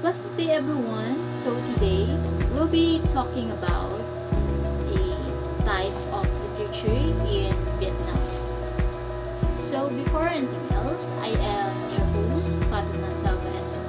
Pleasant day everyone. So today we'll be talking about a type of literature in Vietnam. So before anything else, I am your host Fatima Salvez.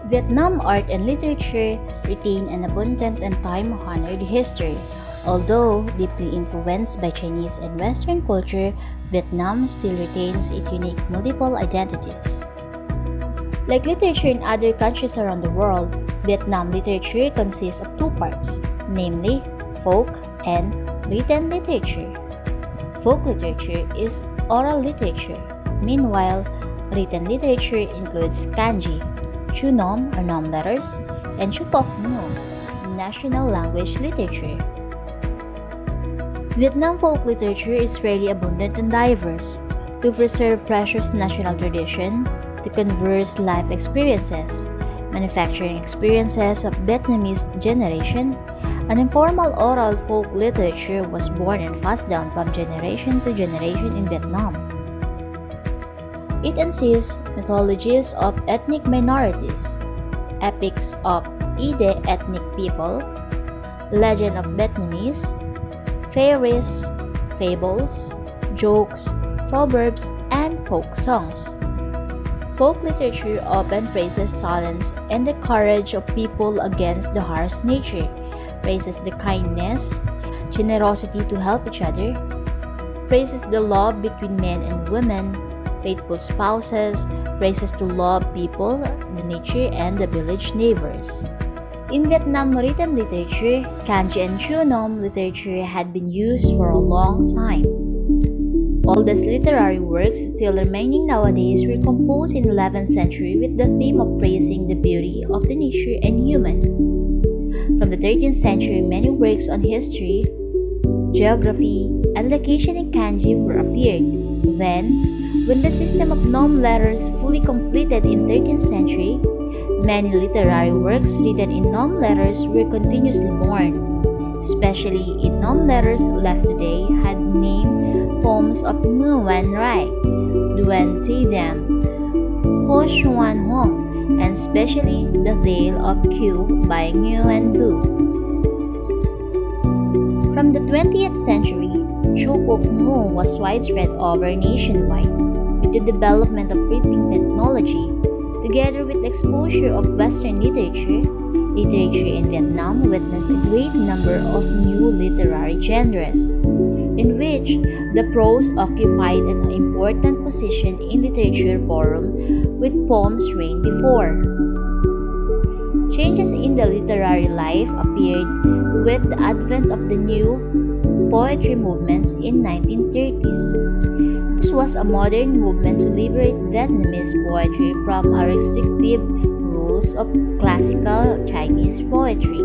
Vietnam art and literature retain an abundant and time-honored history. Although deeply influenced by Chinese and Western culture, Vietnam still retains its unique multiple identities. Like literature in other countries around the world, Vietnam literature consists of two parts, namely folk and written literature. Folk literature is oral literature. Meanwhile, written literature includes kanji, Chu Nom or Nom letters, and Chu Pop Nom, national language literature. Vietnam folk literature is fairly abundant and diverse. To preserve precious national tradition, to converse life experiences, manufacturing experiences of Vietnamese generation, an informal oral folk literature was born and passed down from generation to generation in Vietnam. It insists mythologies of ethnic minorities, epics of Ide ethnic people, legend of Vietnamese, fairies, fables, jokes, proverbs, and folk songs. Folk literature often praises talents and the courage of people against the harsh nature, praises the kindness, generosity to help each other, praises the love between men and women, faithful spouses, praises to love people, the nature, and the village neighbors. In Vietnam written literature, kanji and Chu Nom literature had been used for a long time. Oldest literary works still remaining nowadays were composed in the 11th century with the theme of praising the beauty of the nature and human. From the 13th century, many works on history, geography, and location in kanji were appeared. Then, when the system of Nom letters fully completed in 13th century, many literary works written in Nom letters were continuously born. Especially in Nom letters left today had named poems of Nguyen Rai, Duen Thi Dam, Ho Xuan Hong, and especially the Tale of Q by Nguyen Du. From the 20th century, Chu Pop Ngu was widespread over nationwide. With the development of printing technology, together with the exposure of Western literature, literature in Vietnam witnessed a great number of new literary genres, in which the prose occupied an important position in literature forum with poems reigned before. Changes in the literary life appeared with the advent of the new poetry movements in 1930s. This was a modern movement to liberate Vietnamese poetry from a restrictive rules of classical Chinese poetry.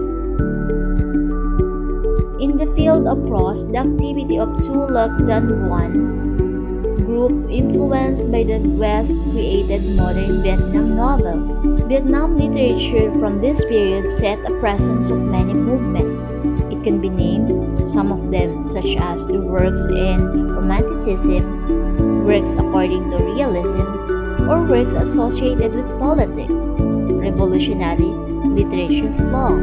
In the field of prose, the activity of Tu Loc Dan Vuan group influenced by the West created modern Vietnam novel. Vietnam literature from this period set a presence of many movements. It can be named some of them such as the works in Romanticism, works according to realism, or works associated with politics, revolutionary literature flow.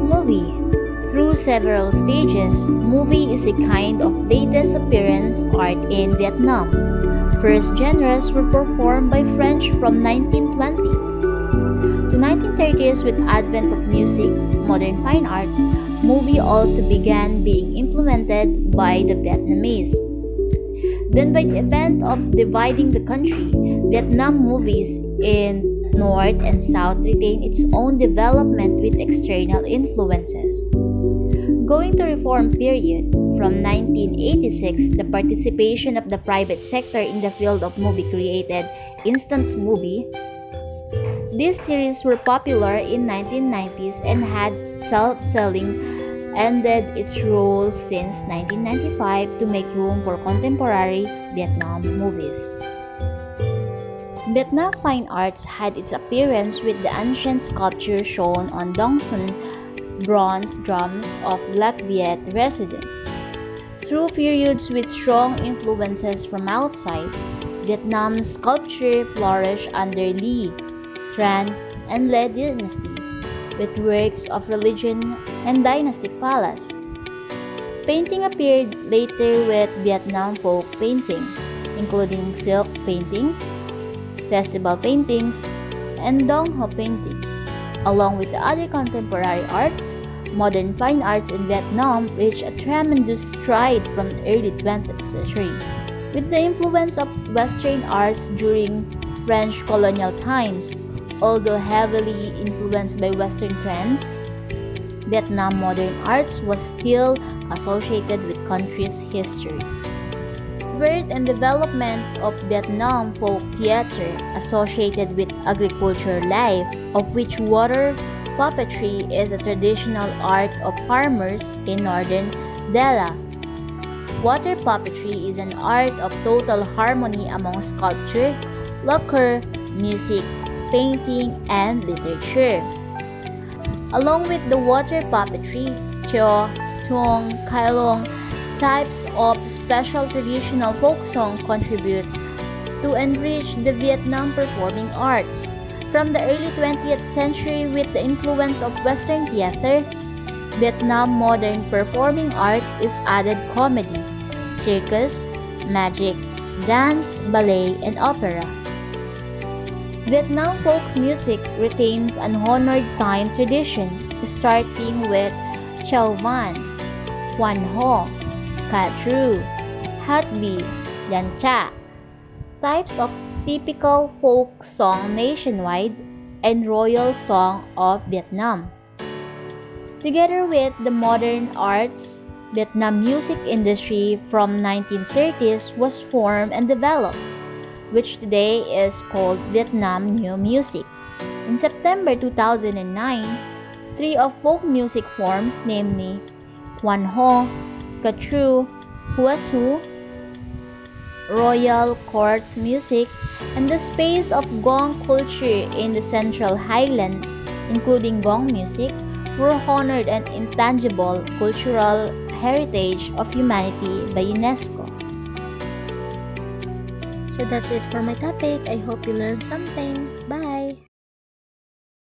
Movie. Through several stages, movie is a kind of latest appearance art in Vietnam. First genres were performed by French from 1920s. To 1930s, with advent of music, modern fine arts, movie also began being implemented by the Vietnamese. Then by the event of dividing the country, Vietnam movies in North and South retained its own development with external influences. Going to reform period, from 1986, the participation of the private sector in the field of movie created instant movie. These series were popular in 1990s and had self-selling ended its role since 1995 to make room for contemporary Vietnam movies. Vietnam fine arts had its appearance with the ancient sculpture shown on Dongsun bronze drums of Lac Viet residents. Through periods with strong influences from outside, Vietnam's sculpture flourished under Le, Tran, and Le dynasty, with works of religion and dynastic palace. Painting appeared later with Vietnam folk painting, including silk paintings, festival paintings, and Dong Ho paintings. Along with the other contemporary arts, modern fine arts in Vietnam reached a tremendous stride from the early 20th century. With the influence of Western arts during French colonial times, although heavily influenced by Western trends, Vietnam modern arts was still associated with country's history. Birth and development of Vietnam folk theater associated with agricultural life, of which water puppetry is a traditional art of farmers in northern Dela. Water puppetry is an art of total harmony among sculpture, lacquer, music, painting, and literature. Along with the water puppetry, Cho, Tuong, Kailong types of special traditional folk song contribute to enrich the Vietnam performing arts. From the early 20th century, with the influence of Western theater, Vietnam modern performing art is added comedy, circus, magic, dance, ballet, and opera. Vietnam folk music retains an honored time tradition, starting with Chau Van, Quan Ho, Ca Tru, Hát Bi, Yan Cha, types of typical folk song nationwide, and royal song of Vietnam. Together with the modern arts, Vietnam music industry from 1930s was formed and developed, which today is called Vietnam New Music. In September 2009, three of folk music forms, namely Quan Ho, Ca Tru, Hua Su, Royal Courts music, and the space of Gong culture in the Central Highlands, including Gong music, were honored an intangible cultural heritage of humanity by UNESCO. So that's it for my topic. I hope you learned something. Bye!